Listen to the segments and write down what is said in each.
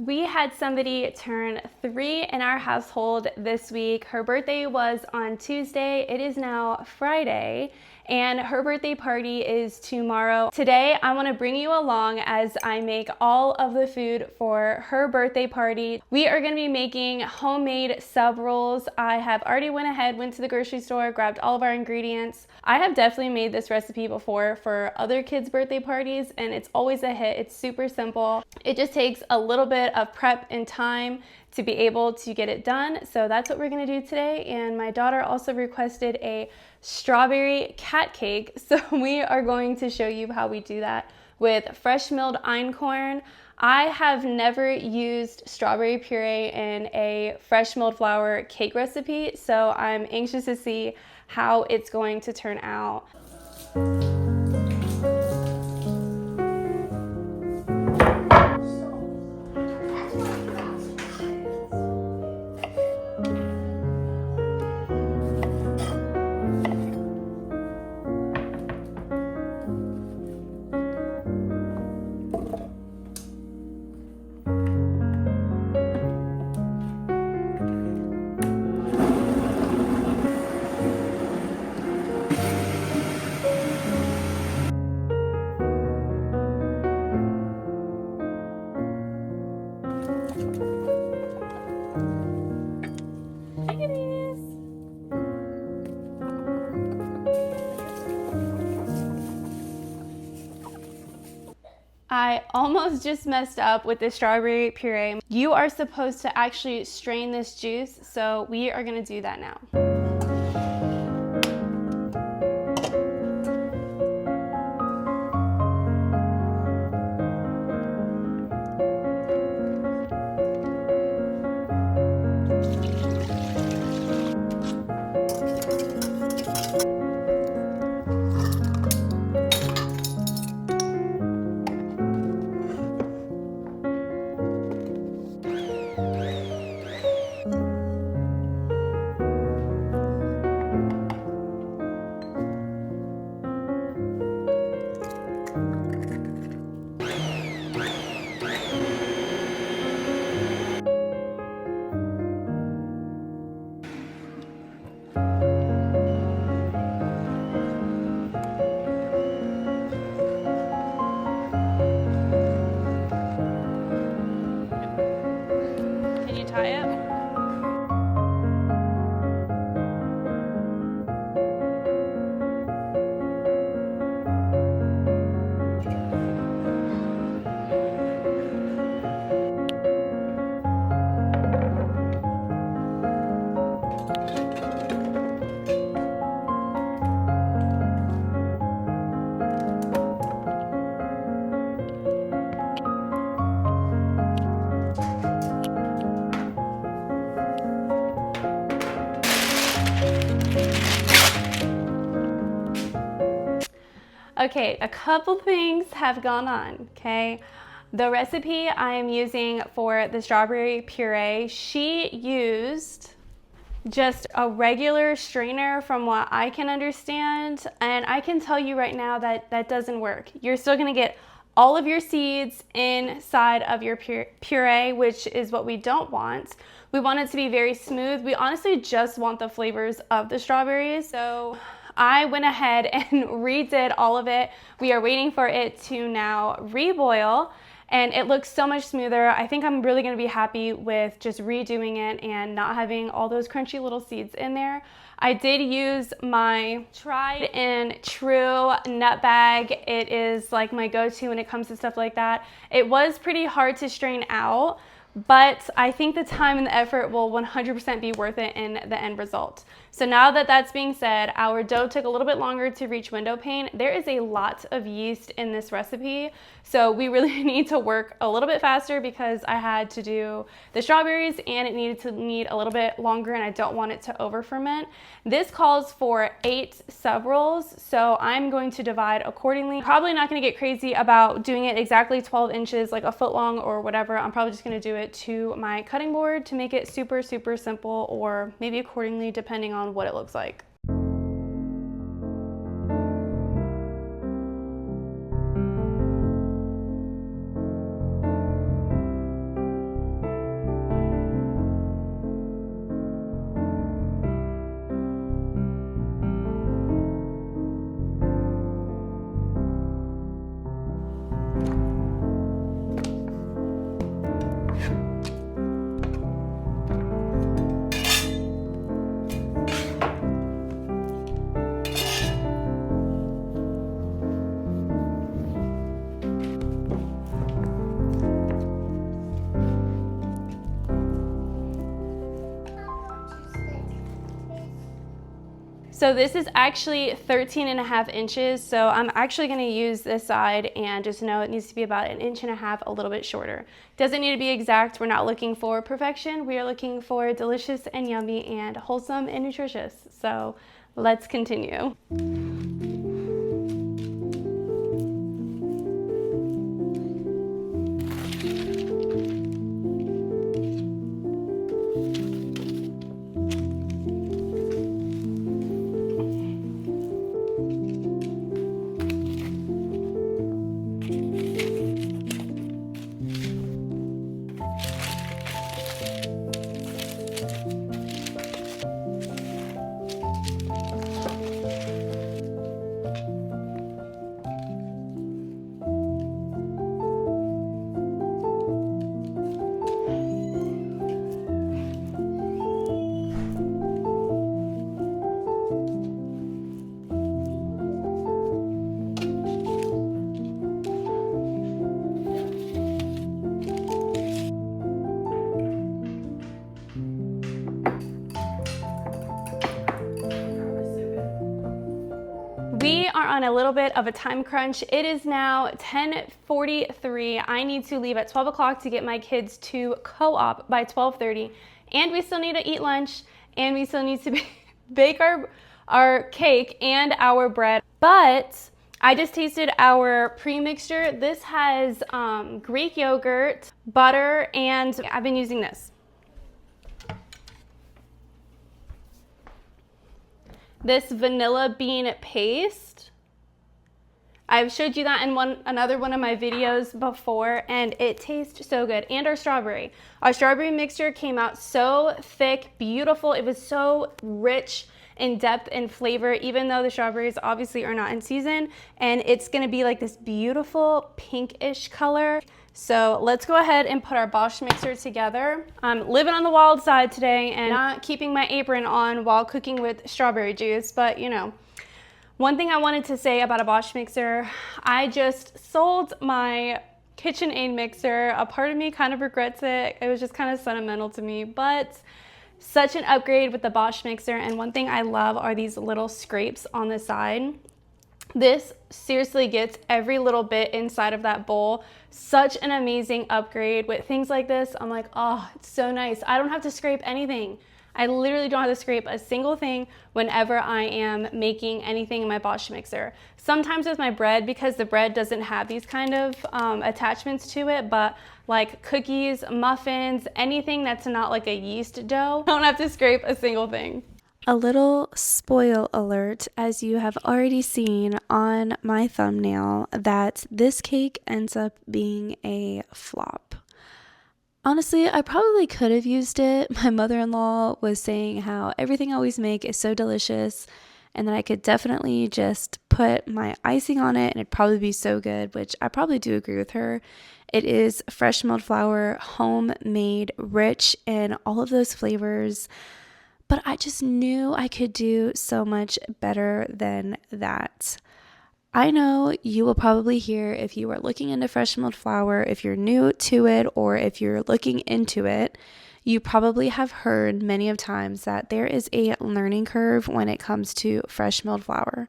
We had somebody turn 3 in our household this week. Her birthday was on Tuesday. It is now Friday, and her birthday party is tomorrow. Today, I want to bring you along as I make all of the food for her birthday party. We are going to be making homemade sub rolls. I have already went to the grocery store, grabbed all of our ingredients. I have definitely made this recipe before for other kids' birthday parties, and it's always a hit. It's super simple. It just takes a little bit of prep and time to be able to get it done. So that's what we're gonna do today. And my daughter also requested a strawberry cat cake. So we are going to show you how we do that with fresh milled einkorn. I have never used strawberry puree in a fresh milled flour cake recipe, so I'm anxious to see how it's going to turn out. I almost just messed up with the strawberry puree. You are supposed to actually strain this juice, so we are gonna do that now. Can you tie it? Okay, a couple things have gone on, okay? The recipe I am using for the strawberry puree, she used just a regular strainer from what I can understand, and I can tell you right now that that doesn't work. You're still gonna get all of your seeds inside of your puree, which is what we don't want. We want it to be very smooth. We honestly just want the flavors of the strawberries. So I went ahead and redid all of it. We are waiting for it to now reboil, and it looks so much smoother. I think I'm really gonna be happy with just redoing it and not having all those crunchy little seeds in there. I did use my tried and true nut bag. It is like my go-to when it comes to stuff like that. It was pretty hard to strain out, but I think the time and the effort will 100% be worth it in the end result. So now that that's being said, our dough took a little bit longer to reach window pane. There is a lot of yeast in this recipe, so we really need to work a little bit faster because I had to do the strawberries and it needed to need a little bit longer, and I don't want it to over ferment. This calls for 8 sub rolls, so I'm going to divide accordingly. Probably not going to get crazy about doing it exactly 12 inches, like a foot long or whatever. I'm probably just going to do it to my cutting board to make it super simple, or maybe accordingly depending on what it looks like. So this is actually 13.5 inches. So I'm actually gonna use this side and just know it needs to be about 1.5 inches, a little bit shorter. Doesn't need to be exact. We're not looking for perfection. We are looking for delicious and yummy and wholesome and nutritious. So let's continue. We are on a little bit of a time crunch. It is now 10:43. I need to leave at 12 o'clock to get my kids to co-op by 12:30. And we still need to eat lunch, and we still need to bake our cake and our bread. But I just tasted our pre-mixture. This has Greek yogurt, butter, and I've been using this. This vanilla bean paste. I've showed you that in another one of my videos before, and it tastes so good. And our strawberry. Our strawberry mixture came out so thick, beautiful. It was so rich in depth and flavor, even though the strawberries obviously are not in season. And it's gonna be like this beautiful pinkish color. So let's go ahead and put our Bosch mixer together. I'm living on the wild side today and not keeping my apron on while cooking with strawberry juice, but you know. One thing I wanted to say about a Bosch mixer, I just sold my KitchenAid mixer. A part of me kind of regrets it. It was just kind of sentimental to me, but such an upgrade with the Bosch mixer. And one thing I love are these little scrapes on the side. This seriously gets every little bit inside of that bowl. Such an amazing upgrade. With things like this, I'm like, oh, it's so nice. I don't have to scrape anything. I literally don't have to scrape a single thing whenever I am making anything in my Bosch mixer. Sometimes with my bread, because the bread doesn't have these kind of attachments to it, but like cookies, muffins, anything that's not like a yeast dough, I don't have to scrape a single thing. A little spoil alert, as you have already seen on my thumbnail, that this cake ends up being a flop. Honestly, I probably could have used it. My mother-in-law was saying how everything I always make is so delicious, and that I could definitely just put my icing on it and it'd probably be so good, which I probably do agree with her. It is fresh milled flour, homemade, rich in all of those flavors. But I just knew I could do so much better than that. I know you will probably hear, if you are looking into fresh milled flour, if you're new to it, or if you're looking into it, you probably have heard many of times that there is a learning curve when it comes to fresh milled flour.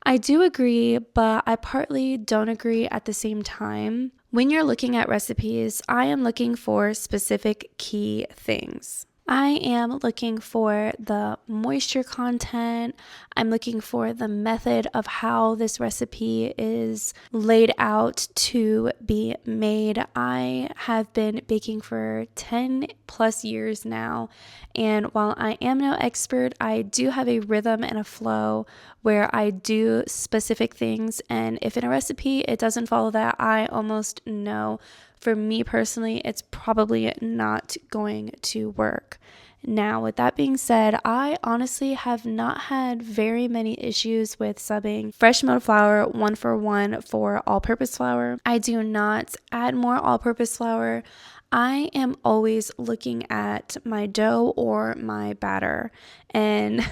I do agree, but I partly don't agree at the same time. When you're looking at recipes, I am looking for specific key things. I am looking for the moisture content. I'm looking for the method of how this recipe is laid out to be made. I have been baking for 10 plus years now, and while I am no expert, I do have a rhythm and a flow where I do specific things, and if in a recipe it doesn't follow that, I almost know for me personally, it's probably not going to work. Now, with that being said, I honestly have not had very many issues with subbing fresh milled flour 1-for-1 for all-purpose flour. I do not add more all-purpose flour. I am always looking at my dough or my batter. And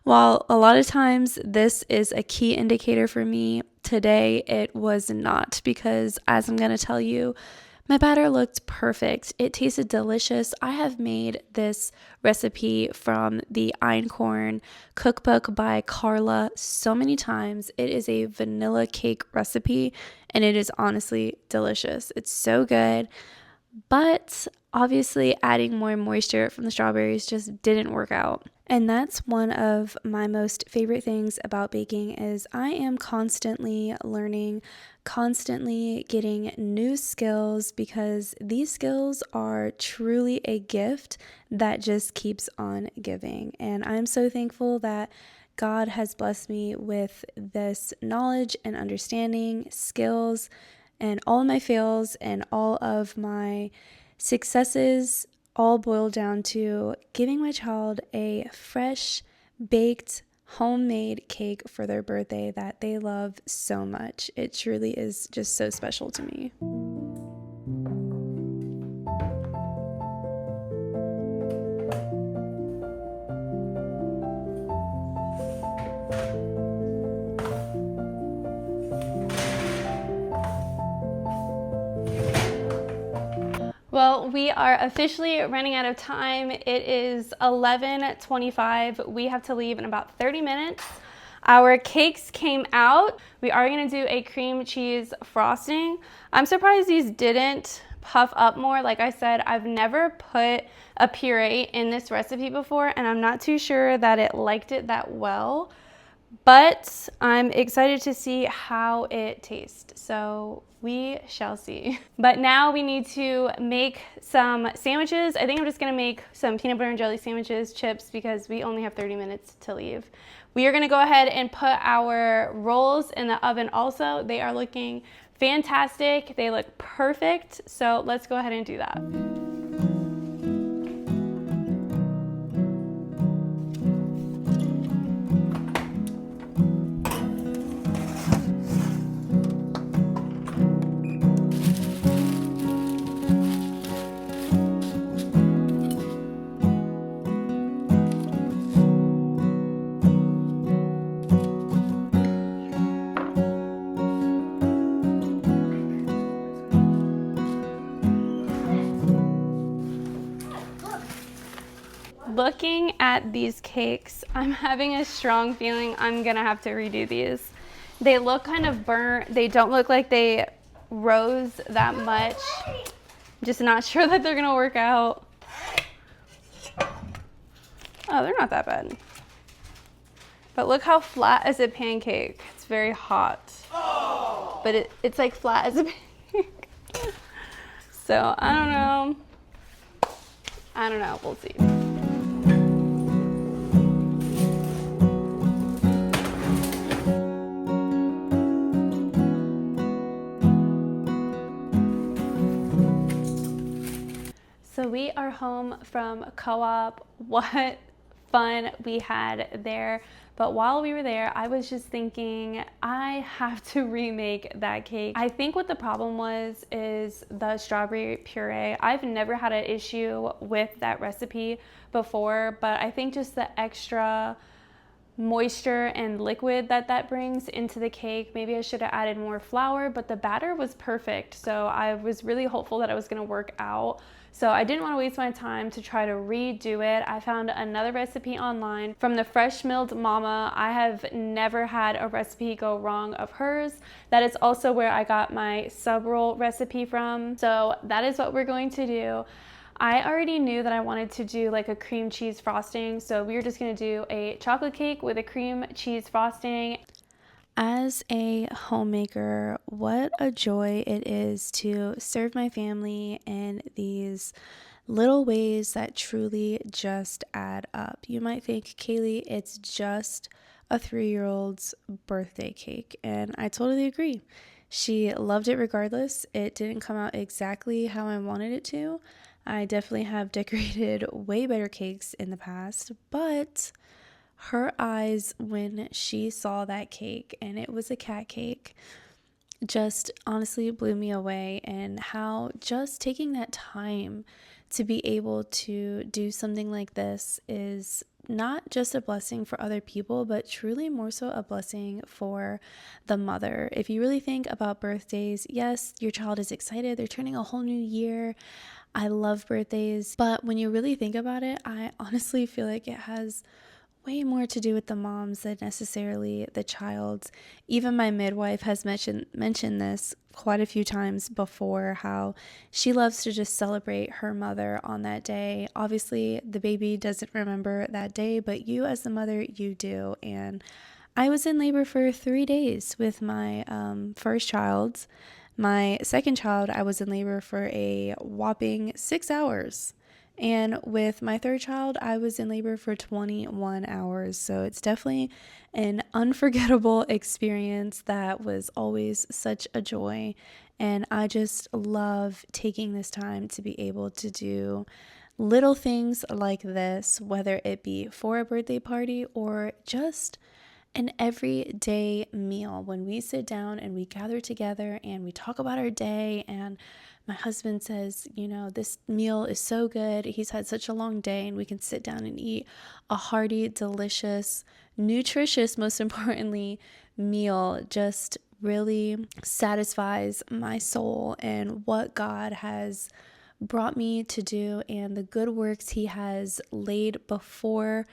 while a lot of times this is a key indicator for me, today it was not, because as I'm going to tell you, My batter looked perfect. It tasted delicious. I have made this recipe from the Einkorn cookbook by Carla so many times. It is a vanilla cake recipe and it is honestly delicious. It's so good. But obviously, adding more moisture from the strawberries just didn't work out. And that's one of my most favorite things about baking is I am constantly learning, constantly getting new skills because these skills are truly a gift that just keeps on giving. And I'm so thankful that God has blessed me with this knowledge and understanding, skills, and all of my fails and all of my successes all boil down to giving my child a fresh, baked, homemade cake for their birthday that they love so much. It truly is just so special to me. Well, we are officially running out of time. It is 11:25. We have to leave in about 30 minutes. Our cakes came out. We are going to do a cream cheese frosting. I'm surprised these didn't puff up more. Like I said, I've never put a puree in this recipe before, and I'm not too sure that it liked it that well. But I'm excited to see how it tastes. So we shall see. But now we need to make some sandwiches. I think I'm just gonna make some peanut butter and jelly sandwiches, chips, because we only have 30 minutes to leave. We are gonna go ahead and put our rolls in the oven also. They are looking fantastic. They look perfect. So let's go ahead and do that. Looking at these cakes, I'm having a strong feeling I'm gonna have to redo these. They look kind of burnt. They don't look like they rose that much. I'm just not sure that they're gonna work out. Oh, they're not that bad. But look how flat as a pancake. It's very hot. But it's like flat as a pancake. So I don't know. We'll see. So we are home from co-op. What fun we had there. But while we were there, I was just thinking, I have to remake that cake. I think what the problem was is the strawberry puree. I've never had an issue with that recipe before, but I think just the extra moisture and liquid that brings into the cake. Maybe I should have added more flour, but the batter was perfect. So I was really hopeful that it was gonna work out. So I didn't want to waste my time to try to redo it. I found another recipe online from the Fresh Milled Mama. I have never had a recipe go wrong of hers. That is also where I got my sub roll recipe from. So that is what we're going to do. I already knew that I wanted to do like a cream cheese frosting, so we were just gonna do a chocolate cake with a cream cheese frosting. As a homemaker, what a joy it is to serve my family in these little ways that truly just add up. You might think, Kaylee, it's just a 3-year-old's birthday cake, and I totally agree. She loved it regardless. It didn't come out exactly how I wanted it to. I definitely have decorated way better cakes in the past, but her eyes when she saw that cake, and it was a cat cake, just honestly blew me away, and how just taking that time to be able to do something like this is not just a blessing for other people, but truly more so a blessing for the mother. If you really think about birthdays, yes, your child is excited, they're turning a whole new year. I love birthdays, but when you really think about it, I honestly feel like it has way more to do with the moms than necessarily the child's. Even my midwife has mentioned this quite a few times before, how she loves to just celebrate her mother on that day. Obviously, the baby doesn't remember that day, but you as the mother, you do. And I was in labor for 3 days with my first child. My second child, I was in labor for a whopping 6 hours. And with my third child, I was in labor for 21 hours. So it's definitely an unforgettable experience that was always such a joy. And I just love taking this time to be able to do little things like this, whether it be for a birthday party or just an everyday meal. When we sit down and we gather together and we talk about our day, and my husband says, this meal is so good, he's had such a long day, and we can sit down and eat a hearty, delicious, nutritious, most importantly, meal, just really satisfies my soul and what God has brought me to do and the good works he has laid before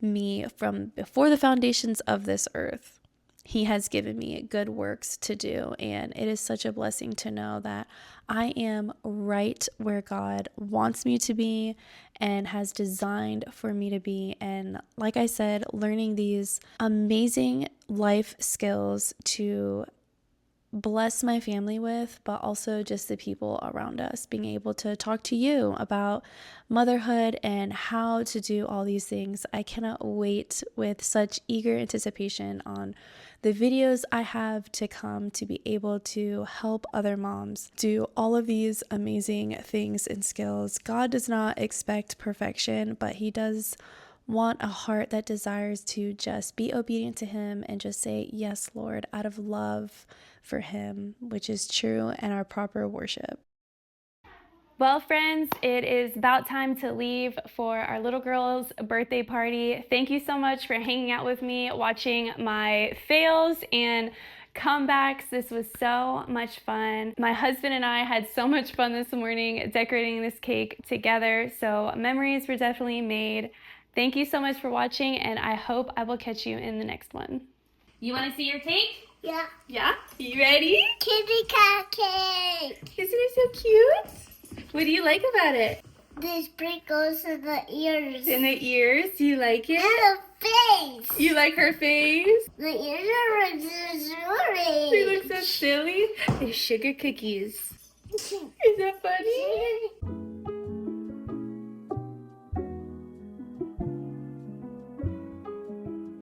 me from before the foundations of this earth. He has given me good works to do, and it is such a blessing to know that I am right where God wants me to be and has designed for me to be. And like I said, learning these amazing life skills to bless my family with, but also just the people around us, being able to talk to you about motherhood and how to do all these things. I cannot wait with such eager anticipation on the videos I have to come to be able to help other moms do all of these amazing things and skills. God does not expect perfection, but He does want a heart that desires to just be obedient to Him and just say, yes, Lord, out of love for Him, which is true and our proper worship. Well, friends, it is about time to leave for our little girl's birthday party. Thank you so much for hanging out with me, watching my fails and comebacks. This was so much fun. My husband and I had so much fun this morning decorating this cake together, so memories were definitely made. Thank you so much for watching, and I hope I will catch you in the next one. You want to see your cake? Yeah. Yeah? You ready? Kitty cat cake. Isn't it so cute? What do you like about it? The sprinkles in the ears. In the ears? Do you like it? And the face. You like her face? The ears are They silly. look so silly. They're sugar cookies. Is that funny?